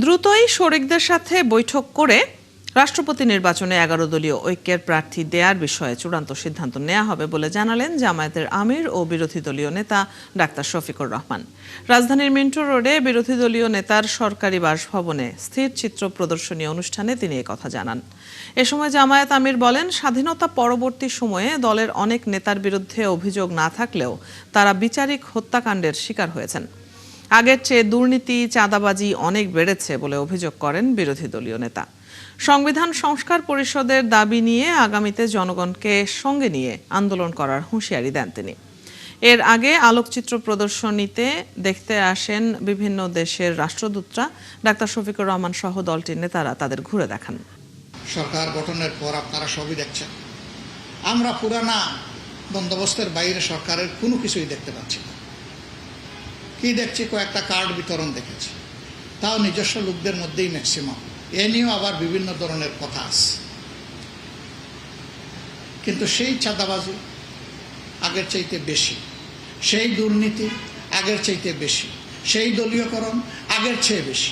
দ্রুতই শরিকদের সাথে বৈঠক করে রাষ্ট্রপতি নির্বাচনে 11 দলীয় ঐক্যের প্রার্থী দেয়ার বিষয়ে চূড়ান্ত সিদ্ধান্ত নেওয়া হবে বলে জানালেন জামায়াতের আমির ও বিরোধী দলীয় নেতা ডাক্তার শফিকুর রহমান। রাজধানীর মিন্টো রোডে বিরোধী দলীয় নেতার সরকারি বাসভবনে স্থির চিত্র প্রদর্শনী অনুষ্ঠানে তিনি একথা জানান। এ সময় জামায়াত আমির বলেন, স্বাধীনতা পরবর্তী সময়ে দলের অনেক নেতার বিরুদ্ধে অভিযোগ না থাকলেও তারা বিচারিক হত্যাকাণ্ডের শিকার হয়েছেন। আগের চেয়ে দুর্নীতি, চাঁদাবাজি অনেক বেড়েছে বলে অভিযোগ করেন বিরোধী দলীয় নেতা। সংবিধান সংস্কার পরিষদের দাবি নিয়ে আগামীতে জনগণকে সঙ্গে নিয়ে আন্দোলন করার হুঁশিয়ারি দেন তিনি। এর আগে আলোকচিত্র প্রদর্শনীতে দেখতে আসেন বিভিন্ন দেশের রাষ্ট্রদূতরা। ডাক্তার শফিকুর রহমান সহ দলটির নেতারা তাদের ঘুরে দেখান। সরকার গঠনের পর আপনারা সবই দেখছেন, আমরা পুরানা বন্দোবস্তের বাইরে সরকারের কোনো কিছুই দেখতে পাচ্ছি না। কি দেখছি? কয়েকটা কার্ড বিতরণ দেখেছি, তাও নিজস্ব লোকদের মধ্যেই ম্যাক্সিমাম। এ নিয়েও আবার বিভিন্ন ধরনের কথা আছে, কিন্তু সেই চাঁদাবাজি আগের চাইতে বেশি, সেই দুর্নীতি আগের চাইতে বেশি, সেই দলীয়করণ আগের চেয়ে বেশি।